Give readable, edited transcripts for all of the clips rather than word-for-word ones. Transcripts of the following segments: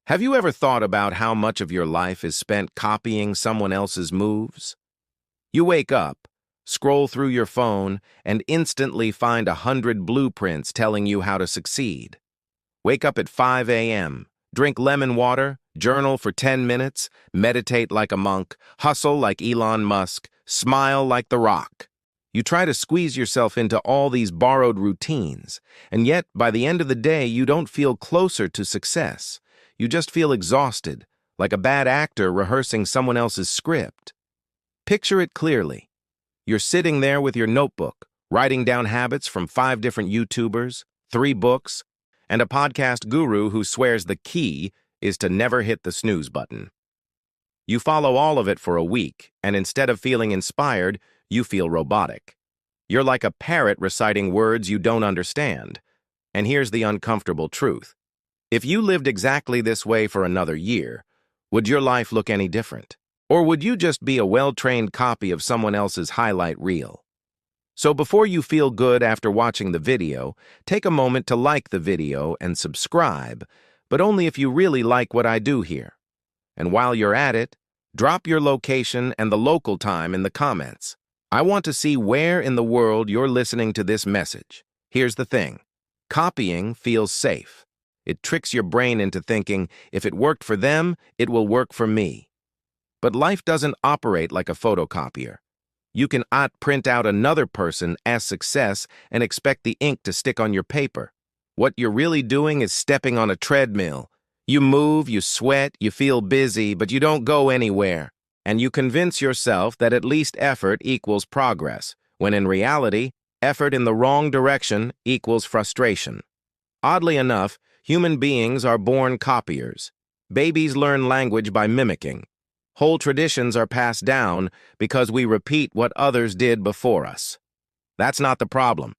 Have you ever thought about how much of your life is spent copying someone else's moves? You wake up, scroll through your phone, and instantly find 100 blueprints telling you how to succeed. Wake up at 5 a.m., drink lemon water, journal for 10 minutes, meditate like a monk, hustle like Elon Musk, smile like The Rock. You try to squeeze yourself into all these borrowed routines, and yet by the end of the day you don't feel closer to success. You just feel exhausted, like a bad actor rehearsing someone else's script. Picture it clearly. You're sitting there with your notebook, writing down habits from 5 different YouTubers, 3 books, and a podcast guru who swears the key is to never hit the snooze button. You follow all of it for a week, and instead of feeling inspired, you feel robotic. You're like a parrot reciting words you don't understand. And here's the uncomfortable truth. If you lived exactly this way for another year, would your life look any different? Or would you just be a well-trained copy of someone else's highlight reel? So before you feel good after watching the video, take a moment to like the video and subscribe, but only if you really like what I do here. And while you're at it, drop your location and the local time in the comments. I want to see where in the world you're listening to this message. Here's the thing. Copying feels safe. It tricks your brain into thinking, if it worked for them, it will work for me. But life doesn't operate like a photocopier. You can print out another person as success and expect the ink to stick on your paper. What you're really doing is stepping on a treadmill. You move, you sweat, you feel busy, but you don't go anywhere. And you convince yourself that at least effort equals progress, when in reality, effort in the wrong direction equals frustration. Oddly enough, human beings are born copiers. Babies learn language by mimicking. Whole traditions are passed down because we repeat what others did before us. That's not the problem.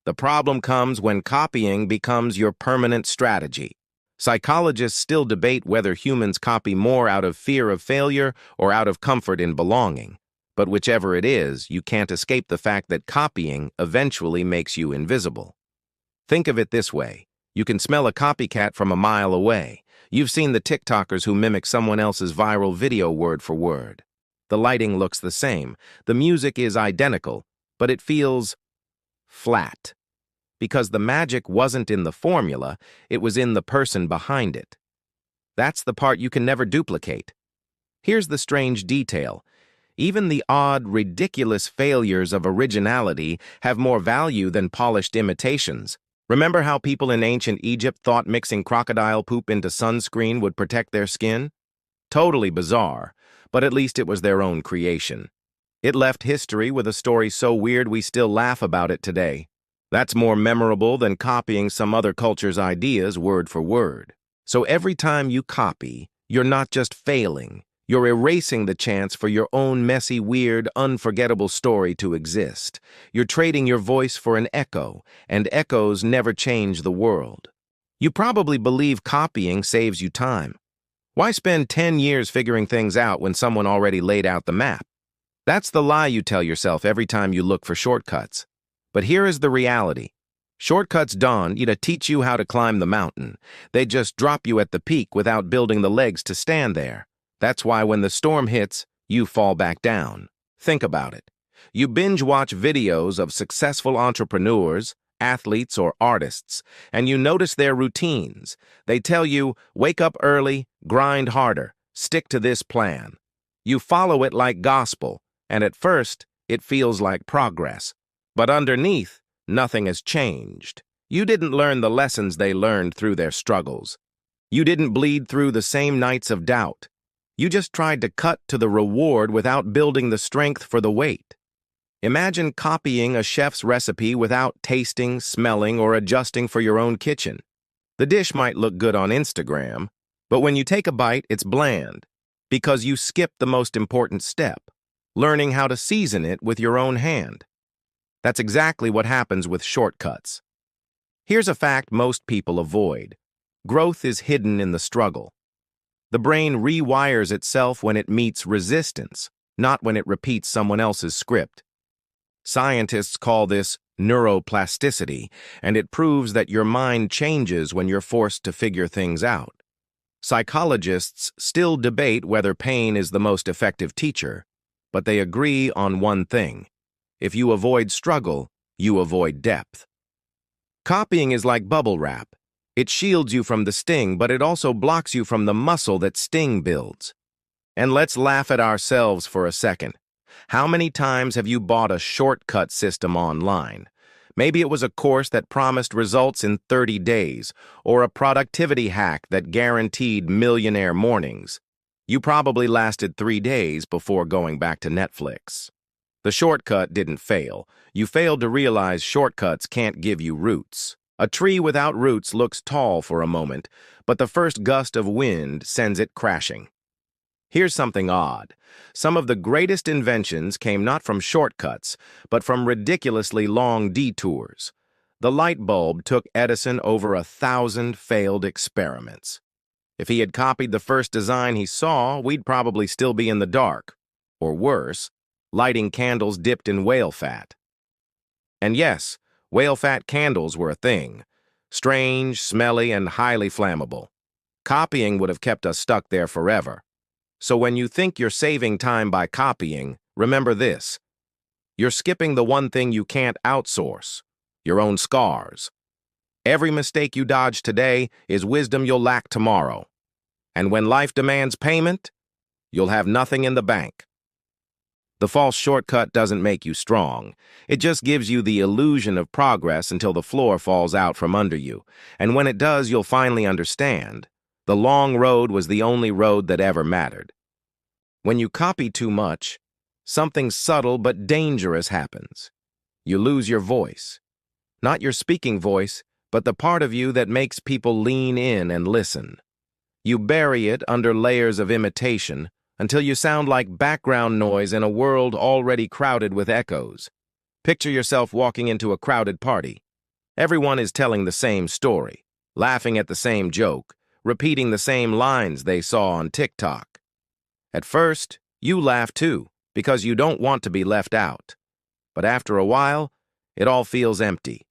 The problem comes when copying becomes your permanent strategy. Psychologists still debate whether humans copy more out of fear of failure or out of comfort in belonging. But whichever it is, you can't escape the fact that copying eventually makes you invisible. Think of it this way. You can smell a copycat from a mile away. You've seen the TikTokers who mimic someone else's viral video word for word. The lighting looks the same. The music is identical, but it feels flat. Because the magic wasn't in the formula, it was in the person behind it. That's the part you can never duplicate. Here's the strange detail. Even the odd, ridiculous failures of originality have more value than polished imitations. Remember how people in ancient Egypt thought mixing crocodile poop into sunscreen would protect their skin? Totally bizarre, but at least it was their own creation. It left history with a story so weird we still laugh about it today. That's more memorable than copying some other culture's ideas word for word. So every time you copy, you're not just failing, you're erasing the chance for your own messy, weird, unforgettable story to exist. You're trading your voice for an echo, and echoes never change the world. You probably believe copying saves you time. Why spend 10 years figuring things out when someone already laid out the map? That's the lie you tell yourself every time you look for shortcuts. But here is the reality. Shortcuts don't teach you how to climb the mountain. They just drop you at the peak without building the legs to stand there. That's why when the storm hits, you fall back down. Think about it. You binge-watch videos of successful entrepreneurs, athletes, or artists, and you notice their routines. They tell you, wake up early, grind harder, stick to this plan. You follow it like gospel, and at first, it feels like progress. But underneath, nothing has changed. You didn't learn the lessons they learned through their struggles. You didn't bleed through the same nights of doubt. You just tried to cut to the reward without building the strength for the wait. Imagine copying a chef's recipe without tasting, smelling, or adjusting for your own kitchen. The dish might look good on Instagram, but when you take a bite, it's bland, because you skipped the most important step, learning how to season it with your own hand. That's exactly what happens with shortcuts. Here's a fact most people avoid. Growth is hidden in the struggle. The brain rewires itself when it meets resistance, not when it repeats someone else's script. Scientists call this neuroplasticity, and it proves that your mind changes when you're forced to figure things out. Psychologists still debate whether pain is the most effective teacher, but they agree on one thing. If you avoid struggle, you avoid depth. Copying is like bubble wrap. It shields you from the sting, but it also blocks you from the muscle that sting builds. And let's laugh at ourselves for a second. How many times have you bought a shortcut system online? Maybe it was a course that promised results in 30 days, or a productivity hack that guaranteed millionaire mornings. You probably lasted 3 days before going back to Netflix. The shortcut didn't fail. You failed to realize shortcuts can't give you roots. A tree without roots looks tall for a moment, but the first gust of wind sends it crashing. Here's something odd. Some of the greatest inventions came not from shortcuts, but from ridiculously long detours. The light bulb took Edison over 1,000 failed experiments. If he had copied the first design he saw, we'd probably still be in the dark. Or worse, lighting candles dipped in whale fat. And yes, whale fat candles were a thing. Strange, smelly, and highly flammable. Copying would have kept us stuck there forever. So when you think you're saving time by copying, remember this. You're skipping the one thing you can't outsource, your own scars. Every mistake you dodge today is wisdom you'll lack tomorrow. And when life demands payment, you'll have nothing in the bank. The false shortcut doesn't make you strong. It just gives you the illusion of progress until the floor falls out from under you. And when it does, you'll finally understand. The long road was the only road that ever mattered. When you copy too much, something subtle but dangerous happens. You lose your voice. Not your speaking voice, but the part of you that makes people lean in and listen. You bury it under layers of imitation until you sound like background noise in a world already crowded with echoes. Picture yourself walking into a crowded party. Everyone is telling the same story, laughing at the same joke, repeating the same lines they saw on TikTok. At first, you laugh too, because you don't want to be left out. But after a while, it all feels empty.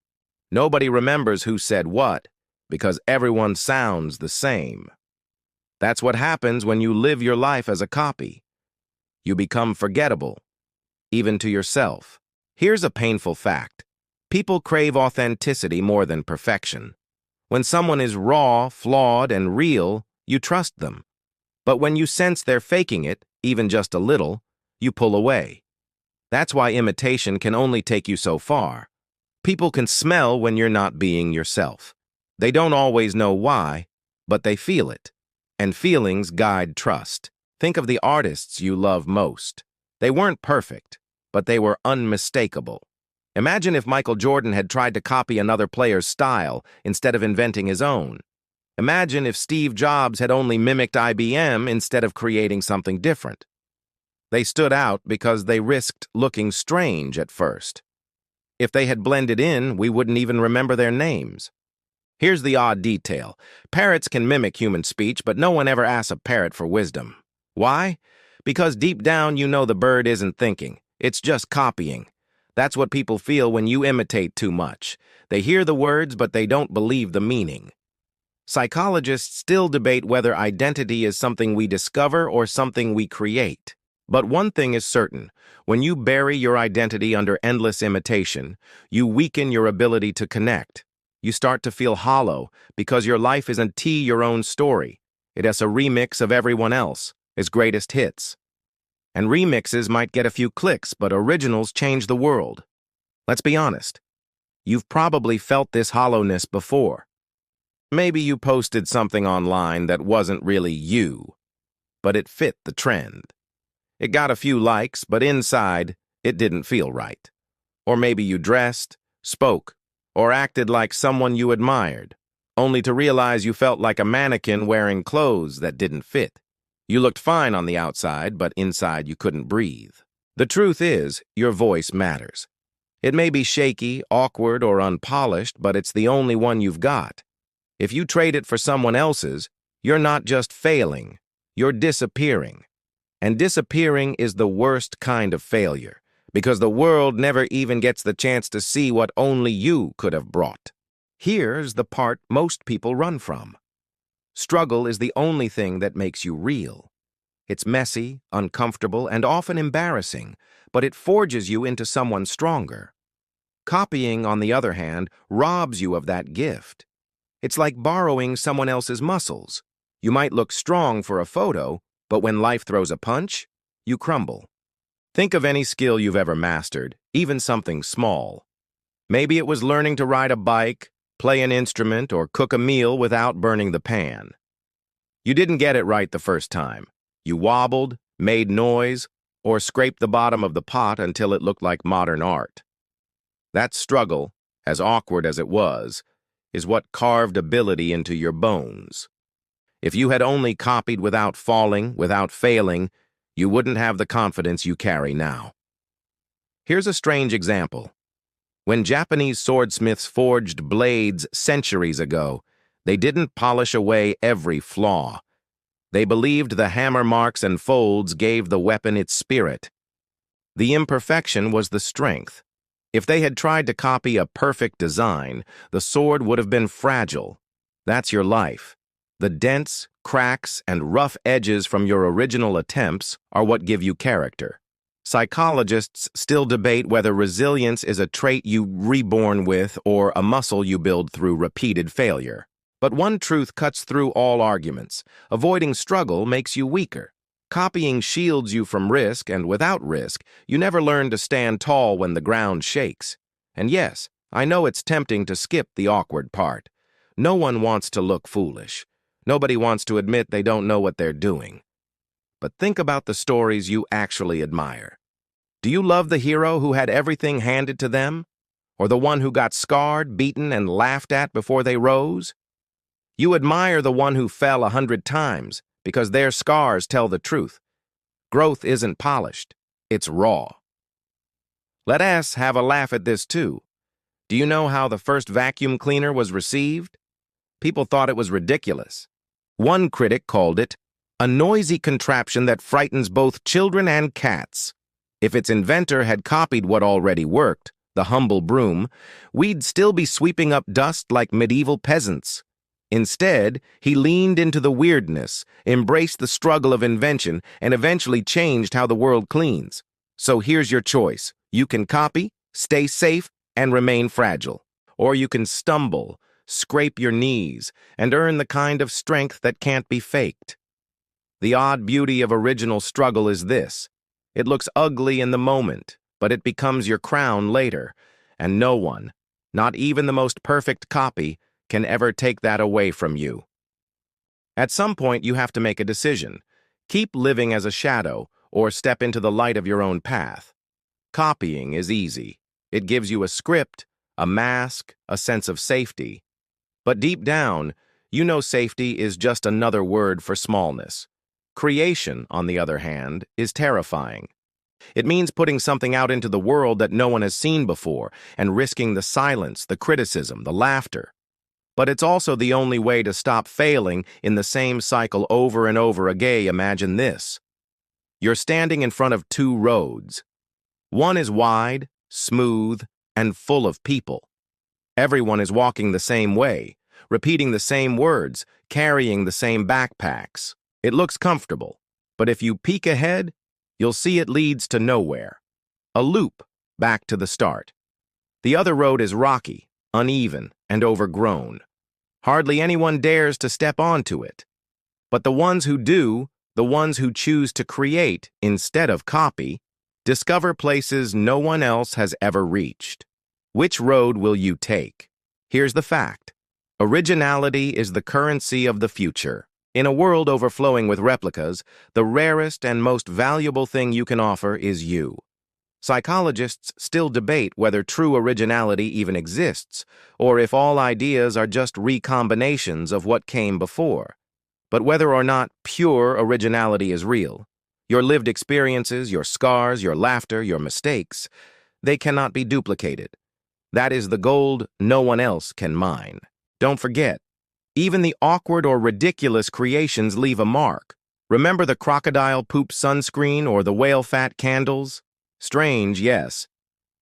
Nobody remembers who said what, because everyone sounds the same. That's what happens when you live your life as a copy. You become forgettable, even to yourself. Here's a painful fact. People crave authenticity more than perfection. When someone is raw, flawed, and real, you trust them. But when you sense they're faking it, even just a little, you pull away. That's why imitation can only take you so far. People can smell when you're not being yourself. They don't always know why, but they feel it. And feelings guide trust. Think of the artists you love most. They weren't perfect, but they were unmistakable. Imagine if Michael Jordan had tried to copy another player's style instead of inventing his own. Imagine if Steve Jobs had only mimicked IBM instead of creating something different. They stood out because they risked looking strange at first. If they had blended in, we wouldn't even remember their names. Here's the odd detail. Parrots can mimic human speech, but no one ever asks a parrot for wisdom. Why? Because deep down you know the bird isn't thinking. It's just copying. That's what people feel when you imitate too much. They hear the words, but they don't believe the meaning. Psychologists still debate whether identity is something we discover or something we create. But one thing is certain. When you bury your identity under endless imitation, you weaken your ability to connect. You start to feel hollow because your life isn't your own story. It is a remix of everyone else's greatest hits. And remixes might get a few clicks, but originals change the world. Let's be honest. You've probably felt this hollowness before. Maybe you posted something online that wasn't really you, but it fit the trend. It got a few likes, but inside, it didn't feel right. Or maybe you dressed, spoke, or acted like someone you admired, only to realize you felt like a mannequin wearing clothes that didn't fit. You looked fine on the outside, but inside you couldn't breathe. The truth is, your voice matters. It may be shaky, awkward, or unpolished, but it's the only one you've got. If you trade it for someone else's, you're not just failing, you're disappearing. And disappearing is the worst kind of failure, because the world never even gets the chance to see what only you could have brought. Here's the part most people run from. Struggle is the only thing that makes you real. It's messy, uncomfortable, and often embarrassing, but it forges you into someone stronger. Copying, on the other hand, robs you of that gift. It's like borrowing someone else's muscles. You might look strong for a photo, but when life throws a punch, you crumble. Think of any skill you've ever mastered, even something small. Maybe it was learning to ride a bike, play an instrument, or cook a meal without burning the pan. You didn't get it right the first time. You wobbled, made noise, or scraped the bottom of the pot until it looked like modern art. That struggle, as awkward as it was, is what carved ability into your bones. If you had only copied without falling, without failing, you wouldn't have the confidence you carry now. Here's a strange example. When Japanese swordsmiths forged blades centuries ago, they didn't polish away every flaw. They believed the hammer marks and folds gave the weapon its spirit. The imperfection was the strength. If they had tried to copy a perfect design, the sword would have been fragile. That's your life. The dents, cracks, and rough edges from your original attempts are what give you character. Psychologists still debate whether resilience is a trait you reborn with or a muscle you build through repeated failure. But one truth cuts through all arguments. Avoiding struggle makes you weaker. Copying shields you from risk, and without risk, you never learn to stand tall when the ground shakes. And yes, I know it's tempting to skip the awkward part. No one wants to look foolish. Nobody wants to admit they don't know what they're doing. But think about the stories you actually admire. Do you love the hero who had everything handed to them? Or the one who got scarred, beaten, and laughed at before they rose? You admire the one who fell 100 times because their scars tell the truth. Growth isn't polished, it's raw. Let us have a laugh at this too. Do you know how the first vacuum cleaner was received? People thought it was ridiculous. One critic called it a noisy contraption that frightens both children and cats. If its inventor had copied what already worked, the humble broom, we'd still be sweeping up dust like medieval peasants. Instead, he leaned into the weirdness, embraced the struggle of invention, and eventually changed how the world cleans. So here's your choice. You can copy, stay safe, and remain fragile. Or you can stumble, scrape your knees, and earn the kind of strength that can't be faked. The odd beauty of original struggle is this. It looks ugly in the moment, but it becomes your crown later, and no one, not even the most perfect copy, can ever take that away from you. At some point, you have to make a decision. Keep living as a shadow, or step into the light of your own path. Copying is easy. It gives you a script, a mask, a sense of safety. But deep down, you know safety is just another word for smallness. Creation, on the other hand, is terrifying. It means putting something out into the world that no one has seen before and risking the silence, the criticism, the laughter. But it's also the only way to stop failing in the same cycle over and over again. Imagine this. You're standing in front of two roads. One is wide, smooth, and full of people. Everyone is walking the same way, repeating the same words, carrying the same backpacks. It looks comfortable, but if you peek ahead, you'll see it leads to nowhere. A loop, back to the start. The other road is rocky, uneven, and overgrown. Hardly anyone dares to step onto it. But the ones who do, the ones who choose to create instead of copy, discover places no one else has ever reached. Which road will you take? Here's the fact. Originality is the currency of the future. In a world overflowing with replicas, the rarest and most valuable thing you can offer is you. Psychologists still debate whether true originality even exists, or if all ideas are just recombinations of what came before. But whether or not pure originality is real, your lived experiences, your scars, your laughter, your mistakes, they cannot be duplicated. That is the gold no one else can mine. Don't forget, even the awkward or ridiculous creations leave a mark. Remember the crocodile poop sunscreen or the whale fat candles? Strange, yes,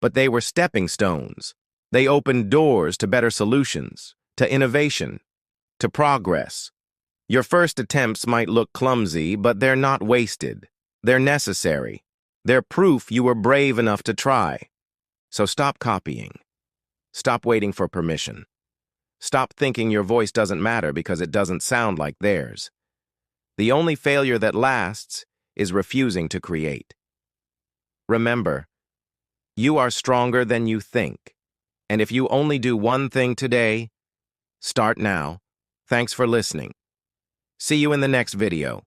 but they were stepping stones. They opened doors to better solutions, to innovation, to progress. Your first attempts might look clumsy, but they're not wasted. They're necessary. They're proof you were brave enough to try. So stop copying. Stop waiting for permission. Stop thinking your voice doesn't matter because it doesn't sound like theirs. The only failure that lasts is refusing to create. Remember, you are stronger than you think. And if you only do one thing today, start now. Thanks for listening. See you in the next video.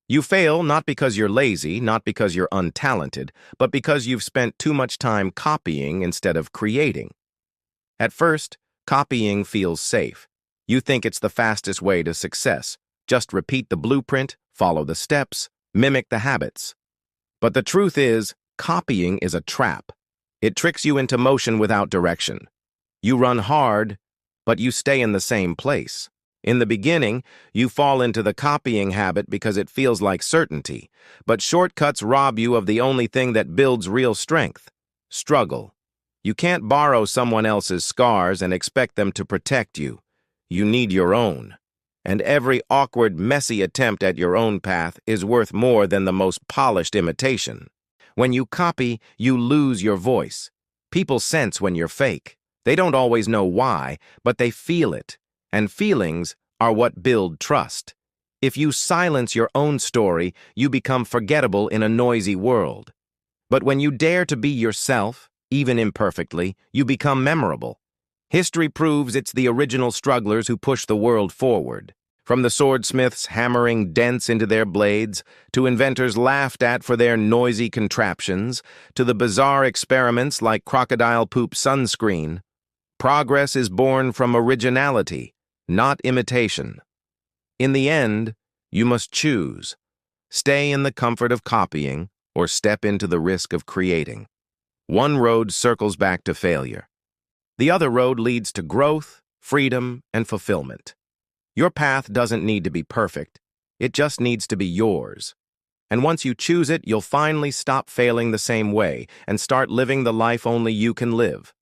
You fail not because you're lazy, not because you're untalented, but because you've spent too much time copying instead of creating. At first, copying feels safe. You think it's the fastest way to success. Just repeat the blueprint, follow the steps, mimic the habits. But the truth is, copying is a trap. It tricks you into motion without direction. You run hard, but you stay in the same place. In the beginning, you fall into the copying habit because it feels like certainty, but shortcuts rob you of the only thing that builds real strength: struggle. You can't borrow someone else's scars and expect them to protect you. You need your own. And every awkward, messy attempt at your own path is worth more than the most polished imitation. When you copy, you lose your voice. People sense when you're fake. They don't always know why, but they feel it. And feelings are what build trust. If you silence your own story, you become forgettable in a noisy world. But when you dare to be yourself, even imperfectly, you become memorable. History proves it's the original strugglers who push the world forward. From the swordsmiths hammering dents into their blades, to inventors laughed at for their noisy contraptions, to the bizarre experiments like crocodile poop sunscreen, progress is born from originality, not imitation. In the end, you must choose. Stay in the comfort of copying or step into the risk of creating. One road circles back to failure. The other road leads to growth, freedom, and fulfillment. Your path doesn't need to be perfect. It just needs to be yours. And once you choose it, you'll finally stop failing the same way and start living the life only you can live.